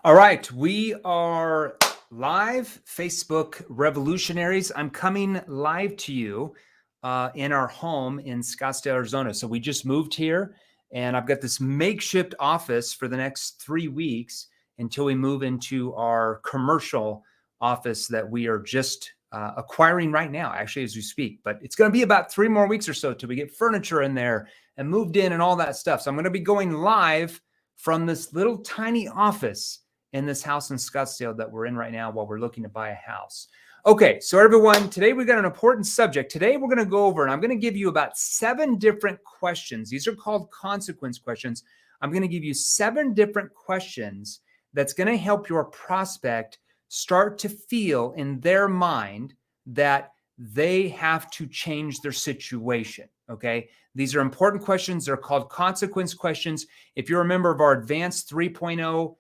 All right, we are live, Facebook revolutionaries. I'm coming live to you in our home in Scottsdale, Arizona. So we just moved here, and I've got this makeshift office for the next 3 weeks until we move into our commercial office that we are just acquiring right now, actually, as we speak. But it's going to be about 3 more weeks or so till we get furniture in there and moved in and all that stuff. So I'm going to be going live from this little tiny office in this house in Scottsdale that we're in right now while we're looking to buy a house. Okay, so everyone, today we've got an important subject. Today we're going to go over, and I'm going to give you about 7 different questions. These are called consequence questions. I'm going to give you 7 different questions that's going to help your prospect start to feel in their mind that they have to change their situation, okay? These are important questions. They're called consequence questions. If you're a member of our Advanced 3.0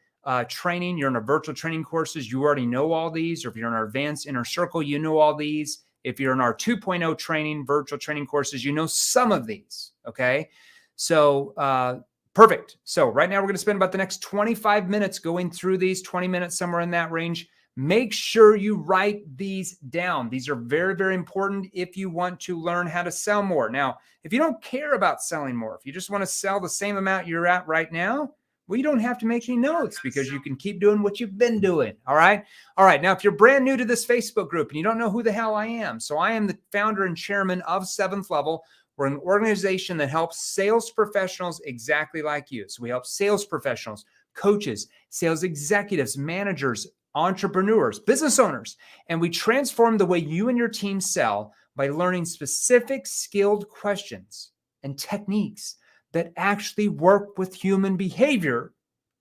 training, you're in our virtual training courses, you already know all these. Or if you're in our Advanced Inner Circle, you know all these. If you're in our 2.0 training, virtual training courses, you know some of these, okay? So perfect. So right now we're going to spend about the next 25 minutes going through these, 20 minutes, somewhere in that range. Make sure you write these down. These are very, very important if you want to learn how to sell more. Now, if you don't care about selling more, if you just want to sell the same amount you're at right now, well, you don't have to make any notes because you can keep doing what you've been doing. All right. All right. Now, if you're brand new to this Facebook group and you don't know who the hell I am, so I am the founder and chairman of Seventh Level. We're an organization that helps sales professionals exactly like you. So we help sales professionals, coaches, sales executives, managers, entrepreneurs, business owners, and we transform the way you and your team sell by learning specific skilled questions and techniques that actually work with human behavior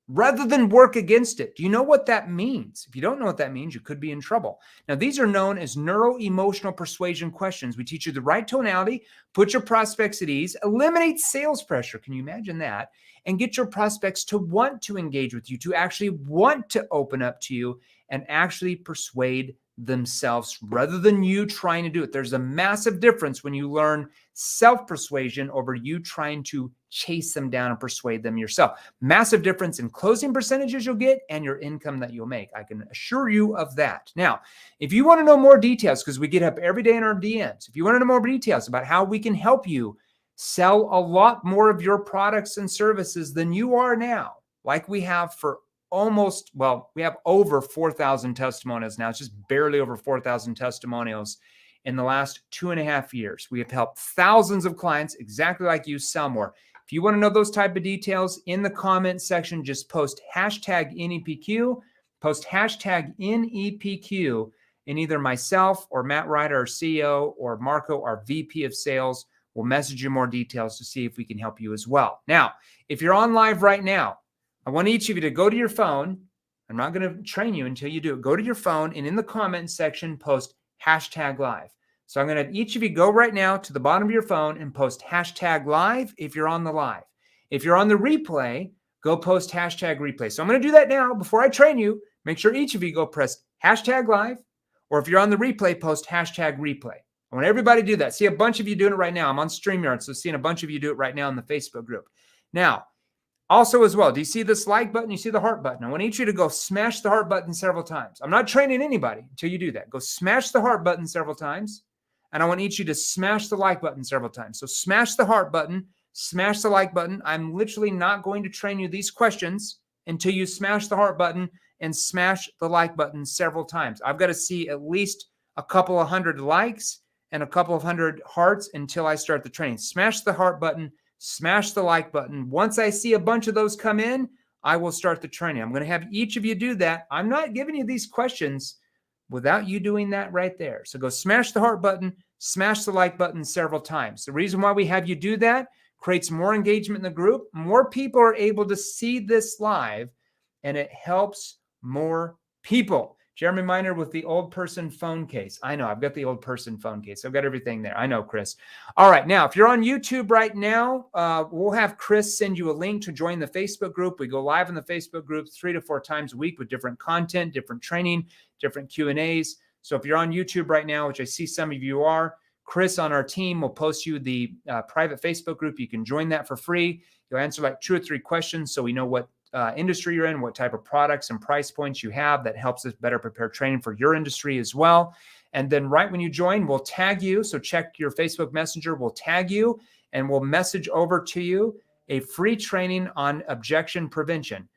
rather than work against it. Do you know what that means? If you don't know what that means, you could be in trouble. Now, these are known as neuro-emotional persuasion questions. We teach you the right tonality, put your prospects at ease, eliminate sales pressure. Can you imagine that? And get your prospects to want to engage with you, to actually want to open up to you and actually persuade themselves rather than you trying to do it. There's a massive difference when you learn self-persuasion over you trying to chase them down and persuade them yourself. Massive difference in closing percentages you'll get and your income that you'll make. I can assure you of that. Now, if you want to know more details, because we get up every day in our DMs, if you want to know more details about how we can help you sell a lot more of your products and services than you are now, like we have for we have over 4,000 testimonials now. It's just barely over 4,000 testimonials in the last 2.5 years. We have helped thousands of clients exactly like you sell more. If you want to know those type of details, in the comment section, just post hashtag NEPQ, post hashtag NEPQ, and either myself or Matt Ryder, our CEO, or Marco, our VP of sales, will message you more details to see if we can help you as well. Now, if you're on live right now, I want each of you to go to your phone. I'm not going to train you until you do it. Go to your phone and in the comment section, post hashtag live. So I'm going to have each of you go right now to the bottom of your phone and post hashtag live if you're on the live. If you're on the replay, go post hashtag replay. So I'm going to do that now before I train you. Make sure each of you go press hashtag live, or if you're on the replay, post hashtag replay. I want everybody to do that. See a bunch of you doing it right now. I'm on StreamYard, so seeing a bunch of you do it right now in the Facebook group. Now, also as well, do you see this like button? You see the heart button. I want each of you to go smash the heart button several times. I'm not training anybody until you do that. Go smash the heart button several times. And I want each of you to smash the like button several times. So smash the heart button, smash the like button. I'm literally not going to train you these questions until you smash the heart button and smash the like button several times. I've got to see at least a couple of hundred likes and a couple of hundred hearts until I start the training. Smash the heart button, smash the like button. Once I see a bunch of those come in, I will start the training. I'm going to have each of you do that. I'm not giving you these questions without you doing that right there. So go smash the heart button, smash the like button several times. The reason why we have you do that creates more engagement in the group. More people are able to see this live, and it helps more people. Jeremy Miner with the old person phone case. I know, I've got the old person phone case. I've got everything there. I know, Chris. All right, now, if you're on YouTube right now, we'll have Chris send you a link to join the Facebook group. We go live in the Facebook group 3 to 4 times a week with different content, different training, different Q&As. So if you're on YouTube right now, which I see some of you are, Chris on our team will post you the private Facebook group. You can join that for free. You'll answer like 2 or 3 questions so we know what industry you're in, what type of products and price points you have. That helps us better prepare training for your industry as well. And then right when you join, we'll tag you. So check your Facebook Messenger. We'll tag you and we'll message over to you a free training on objection prevention.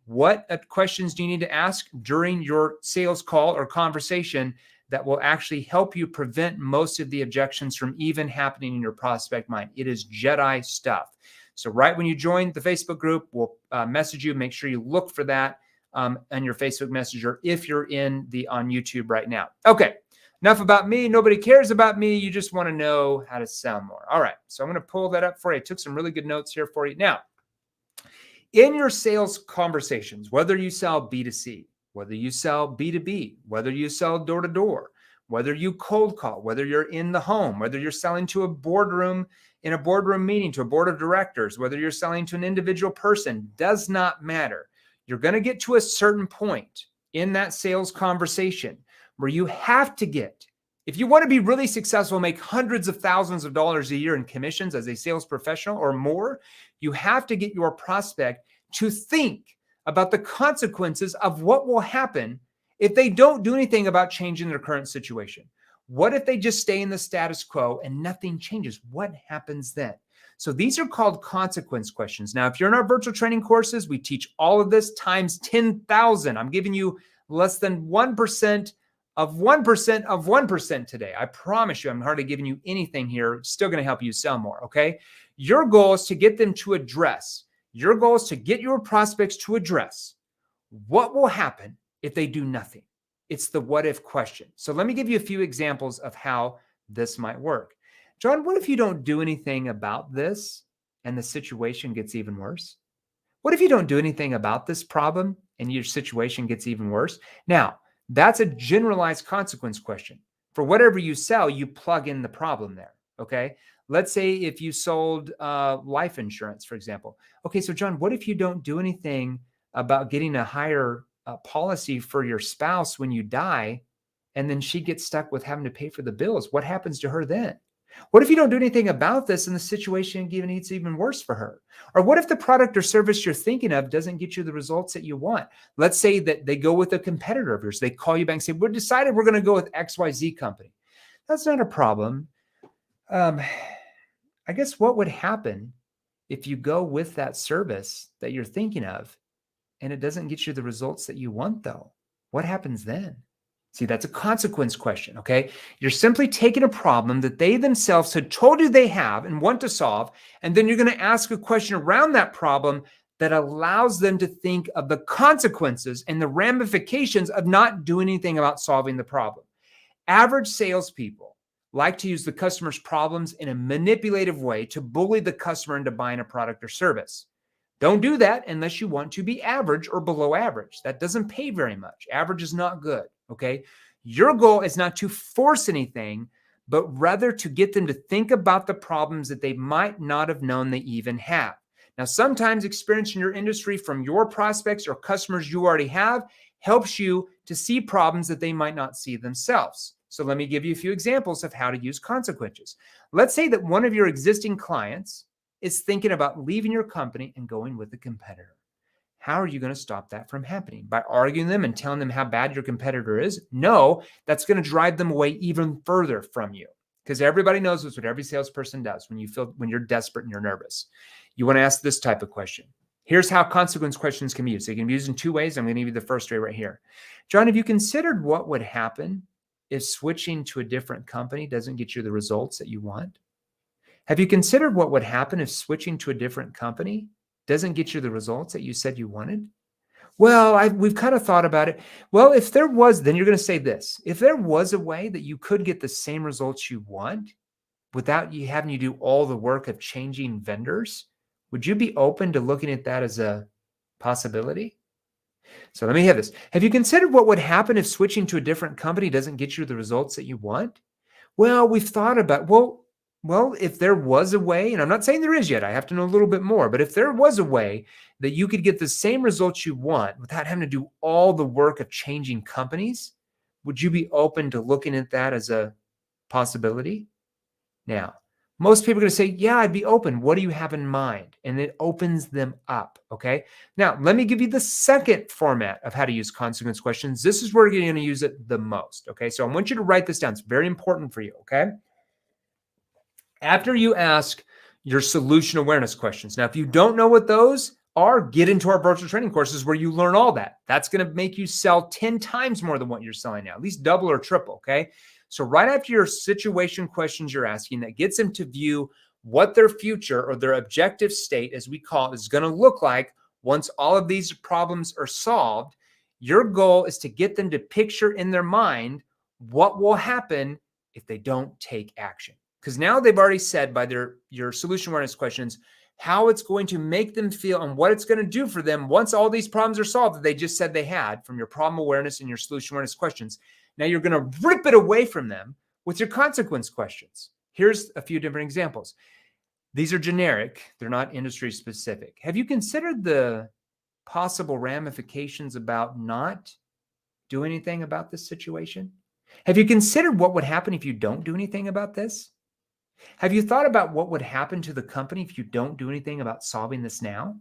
What questions do you need to ask during your sales call or conversation that will actually help you prevent most of the objections from even happening in your prospect mind? It is Jedi stuff. So right when you join the Facebook group, we'll message you. Make sure you look for that on your Facebook Messenger if you're on YouTube right now. Okay, enough about me. Nobody cares about me. You just want to know how to sell more. All right, so I'm going to pull that up for you. I took some really good notes here for you. Now, in your sales conversations, whether you sell B2C, whether you sell B2B, whether you sell door-to-door, whether you cold call, whether you're in the home, whether you're selling to a boardroom, in a boardroom meeting to a board of directors, whether you're selling to an individual person, does not matter. You're going to get to a certain point in that sales conversation where you have to get, if you want to be really successful, make hundreds of thousands of dollars a year in commissions as a sales professional or more, you have to get your prospect to think about the consequences of what will happen if they don't do anything about changing their current situation. What if they just stay in the status quo and nothing changes? What happens then? So these are called consequence questions. Now, if you're in our virtual training courses, we teach all of this times 10,000. I'm giving you less than 1% of 1% of 1% today. I promise you, I'm hardly giving you anything here. It's still going to help you sell more, okay? Your goal is to get them to address. Your goal is to get your prospects to address what will happen if they do nothing. It's the what if question. So let me give you a few examples of how this might work. John, what if you don't do anything about this and the situation gets even worse? What if you don't do anything about this problem and your situation gets even worse? Now, that's a generalized consequence question. For whatever you sell, you plug in the problem there, okay? Let's say if you sold life insurance, for example. Okay, so John, what if you don't do anything about getting a higher policy for your spouse when you die, and then she gets stuck with having to pay for the bills? What happens to her then? What if you don't do anything about this and the situation gets even worse for her? Or what if the product or service you're thinking of doesn't get you the results that you want? Let's say that they go with a competitor of yours. They call you back and say, we're decided we're going to go with XYZ company. That's not a problem. I guess what would happen if you go with that service that you're thinking of and it doesn't get you the results that you want, though? What happens then? See, that's a consequence question, okay? You're simply taking a problem that they themselves had told you they have and want to solve, and then you're going to ask a question around that problem that allows them to think of the consequences and the ramifications of not doing anything about solving the problem. Average salespeople like to use the customer's problems in a manipulative way to bully the customer into buying a product or service. Don't do that unless you want to be average or below average. That doesn't pay very much. Average is not good, okay? Your goal is not to force anything, but rather to get them to think about the problems that they might not have known they even have. Now, sometimes experience in your industry from your prospects or customers you already have helps you to see problems that they might not see themselves. So let me give you a few examples of how to use consequences. Let's say that one of your existing clients is thinking about leaving your company and going with a competitor. How are you going to stop that from happening? By arguing them and telling them how bad your competitor is? No, that's going to drive them away even further from you, because everybody knows this, what every salesperson does when you're desperate and you're nervous. You want to ask this type of question. Here's how consequence questions can be used. They can be used in two ways. I'm going to give you the first way right here. John, have you considered what would happen if switching to a different company doesn't get you the results that you want? Have you considered what would happen if switching to a different company doesn't get you the results that you said you wanted? Well, we've kind of thought about it. Well, if there was, then you're going to say this. If there was a way that you could get the same results you want without you having to do all the work of changing vendors, would you be open to looking at that as a possibility? So let me have this. Have you considered what would happen if switching to a different company doesn't get you the results that you want? Well, we've thought about, well, if there was a way, and I'm not saying there is yet, I have to know a little bit more, but if there was a way that you could get the same results you want without having to do all the work of changing companies, would you be open to looking at that as a possibility? Now, Most people are going to say, yeah, I'd be open. What do you have in mind? And it opens them up. Okay. Now, let me give you the second format of how to use consequence questions. This is where you're going to use it the most. Okay. So I want you to write this down. It's very important for you. Okay. After you ask your solution awareness questions. Now, if you don't know what those are, get into our virtual training courses where you learn all that. That's going to make you sell 10 times more than what you're selling now, at least double or triple. Okay. So right after your situation questions you're asking, that gets them to view what their future or their objective state, as we call it, is going to look like once all of these problems are solved. Your goal is to get them to picture in their mind what will happen if they don't take action. Because now they've already said by your solution awareness questions how it's going to make them feel and what it's going to do for them once all these problems are solved that they just said they had from your problem awareness and your solution awareness questions. Now you're going to rip it away from them with your consequence questions. Here's a few different examples. These are generic. They're not industry specific. Have you considered the possible ramifications about not doing anything about this situation? Have you considered what would happen if you don't do anything about this? Have you thought about what would happen to the company if you don't do anything about solving this now?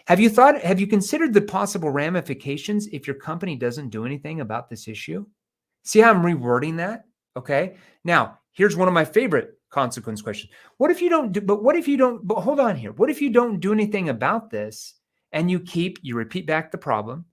Have you considered the possible ramifications if your company doesn't do anything about this issue? See how I'm rewording that? Okay. Now, here's one of my favorite consequence questions. What if you don't do, but hold on here. What if you don't do anything about this and you repeat back the problem?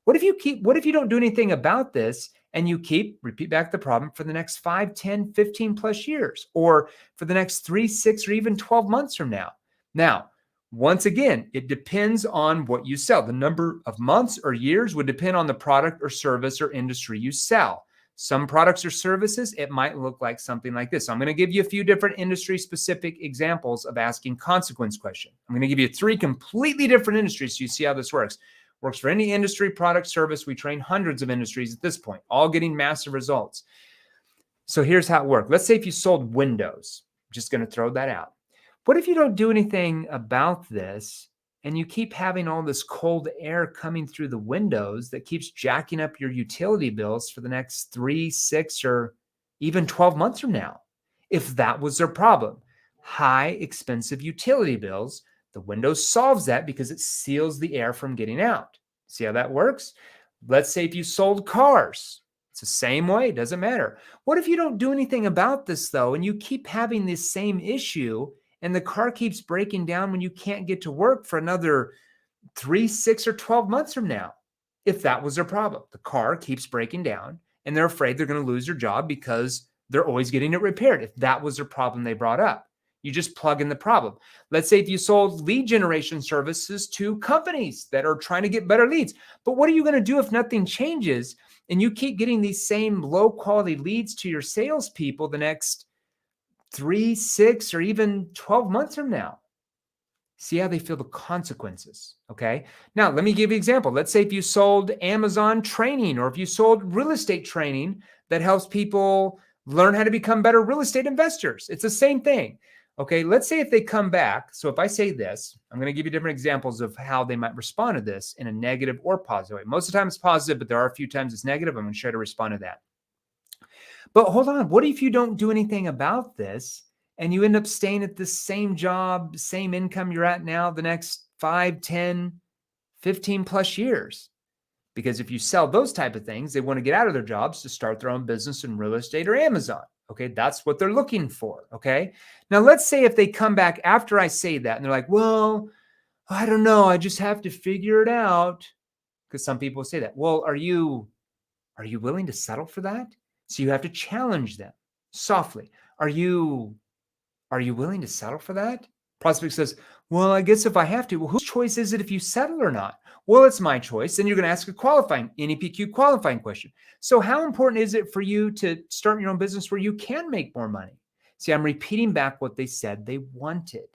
What if you don't do anything about this and you repeat back the problem for the next 5, 10, 15 plus years, or for the next 3, 6, or even 12 months from now? Now, once again, it depends on what you sell. The number of months or years would depend on the product or service or industry you sell. Some products or services, it might look like something like this. So I'm going to give you a few different industry-specific examples of asking consequence question. I'm going to give you 3 completely different industries so you see how this works. Works for any industry, product, service. We train hundreds of industries at this point, all getting massive results. So here's how it worked. Let's say if you sold windows, I'm just going to throw that out. What if you don't do anything about this and you keep having all this cold air coming through the windows that keeps jacking up your utility bills for the next 3, 6, or even 12 months from now? If that was their problem, high expensive utility bills, the Windows solves that because it seals the air from getting out. See how that works? Let's say if you sold cars, it's the same way. It doesn't matter. What if you don't do anything about this though, and you keep having this same issue and the car keeps breaking down when you can't get to work for another 3, 6, or 12 months from now? If that was their problem, the car keeps breaking down and they're afraid they're going to lose their job because they're always getting it repaired. If that was their problem they brought up, you just plug in the problem. Let's say if you sold lead generation services to companies that are trying to get better leads, but what are you going to do if nothing changes and you keep getting these same low quality leads to your salespeople the next 3, 6, or even 12 months from now? See how they feel the consequences. Okay. Now, let me give you an example. Let's say if you sold Amazon training, or if you sold real estate training that helps people learn how to become better real estate investors. It's the same thing. Okay. Let's say if they come back. So if I say this, I'm going to give you different examples of how they might respond to this in a negative or positive way. Most of the time it's positive, but there are a few times it's negative. I'm going to try to respond to that. But hold on, what if you don't do anything about this and you end up staying at the same job, same income you're at now the next 5, 10, 15 plus years? Because if you sell those type of things, they want to get out of their jobs to start their own business in real estate or Amazon. Okay, that's what they're looking for. Okay, now let's say if they come back after I say that and they're like, well, I don't know, I just have to figure it out. Because some people say that. Well, are you willing to settle for that? So you have to challenge them softly. Are you willing to settle for that? Prospect says, well, I guess if I have to. Well, whose choice is it if you settle or not? Well, it's my choice. Then you're going to ask a NEPQ qualifying question. So how important is it for you to start your own business where you can make more money? See, I'm repeating back what they said they wanted,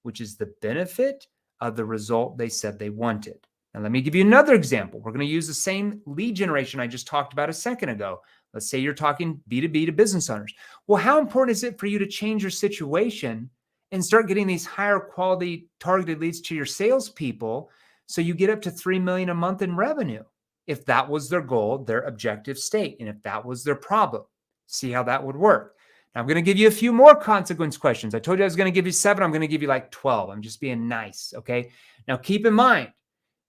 which is the benefit of the result they said they wanted. Now, let me give you another example. We're going to use the same lead generation I just talked about a second ago. Let's say you're talking B2B to business owners. Well, how important is it for you to change your situation and start getting these higher quality targeted leads to your salespeople so you get up to $3 million a month in revenue? If that was their goal, their objective state, and if that was their problem, see how that would work. I'm going to give you a few more consequence questions. I told you I was going to give you 7. I'm going to give you like 12. I'm just being nice. Okay. Now keep in mind,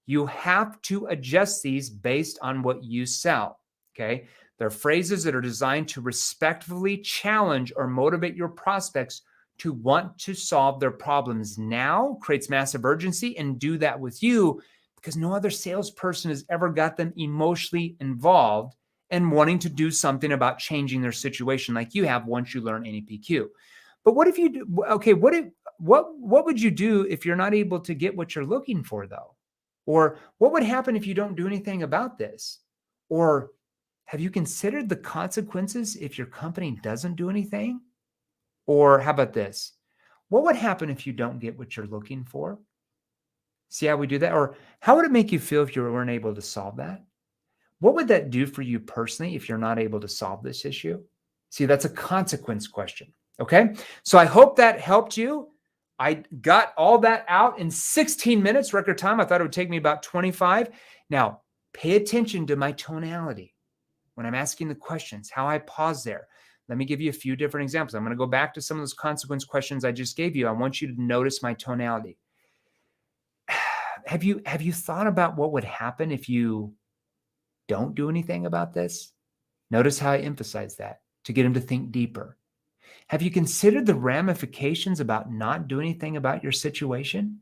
you have to adjust these based on what you sell. Okay. They're phrases that are designed to respectfully challenge or motivate your prospects to want to solve their problems now, creates massive urgency, and do that with you because no other salesperson has ever got them emotionally involved and wanting to do something about changing their situation like you have once you learn NEPQ. But what if you do, okay, what would you do if you're not able to get what you're looking for though? Or what would happen if you don't do anything about this? Or have you considered the consequences if your company doesn't do anything? Or how about this? What would happen if you don't get what you're looking for? See how we do that? Or how would it make you feel if you weren't able to solve that? What would that do for you personally if you're not able to solve this issue? See, that's a consequence question. Okay. So I hope that helped you. I got all that out in 16 minutes, record time. I thought it would take me about 25. Now, pay attention to my tonality when I'm asking the questions, how I pause there. Let me give you a few different examples. I'm going to go back to some of those consequence questions I just gave you. I want you to notice my tonality. Have you thought about what would happen if you don't do anything about this? Notice how I emphasize that to get them to think deeper. Have you considered the ramifications about not doing anything about your situation?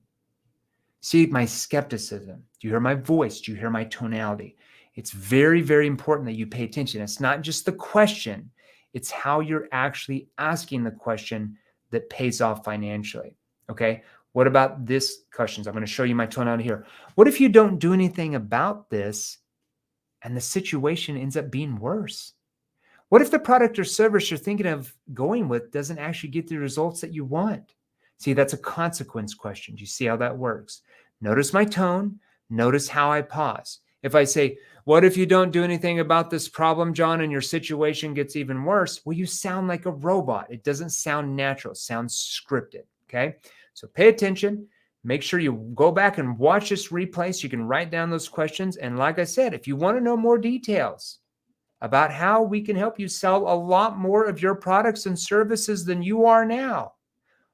See my skepticism. Do you hear my voice? Do you hear my tonality? It's very, very important that you pay attention. It's not just the question. It's how you're actually asking the question that pays off financially. Okay. What about this questions? I'm going to show you my tonality here. What if you don't do anything about this and the situation ends up being worse? What if the product or service you're thinking of going with doesn't actually get the results that you want? See, that's a consequence question. Do you see how that works? Notice my tone. Notice how I pause. If I say, what if you don't do anything about this problem, John, and your situation gets even worse? Well, you sound like a robot. It doesn't sound natural. It sounds scripted. Okay. So pay attention. Make sure you go back and watch this replay so you can write down those questions. And like I said, if you want to know more details about how we can help you sell a lot more of your products and services than you are now,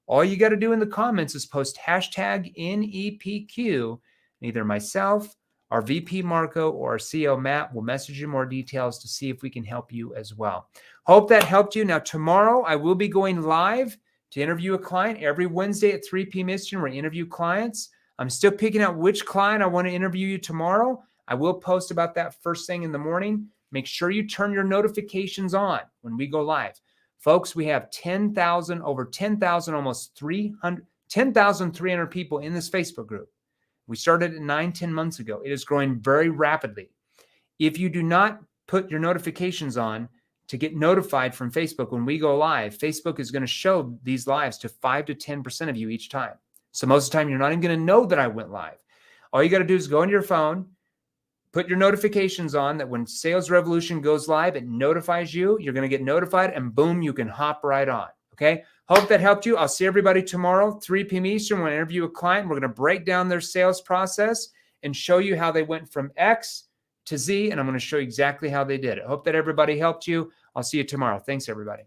all you got to do in the comments is post hashtag NEPQ. Either myself, our VP Marco, or our CEO Matt will message you more details to see if we can help you as well. Hope that helped you. Now, tomorrow I will be going live to interview a client every Wednesday at 3 p.m. Eastern. We interview clients. I'm still picking out which client I want to interview you tomorrow. I will post about that first thing in the morning. Make sure you turn your notifications on when we go live. Folks, we have 10,000, over 10,000, almost 10,300 people in this Facebook group. We started it 9-10 months ago. It is growing very rapidly. If you do not put your notifications on to get notified from Facebook when we go live, Facebook is going to show these lives to 5 to 10% of you each time. So most of the time, you're not even going to know that I went live. All you got to do is go on your phone, put your notifications on that when Sales Revolution goes live, it notifies you. You're going to get notified and boom, you can hop right on. Okay. Hope that helped you. I'll see everybody tomorrow, 3 p.m. Eastern. We're going to interview a client. We're going to break down their sales process and show you how they went from X to Z. And I'm going to show you exactly how they did it. Hope that everybody helped you. I'll see you tomorrow. Thanks, everybody.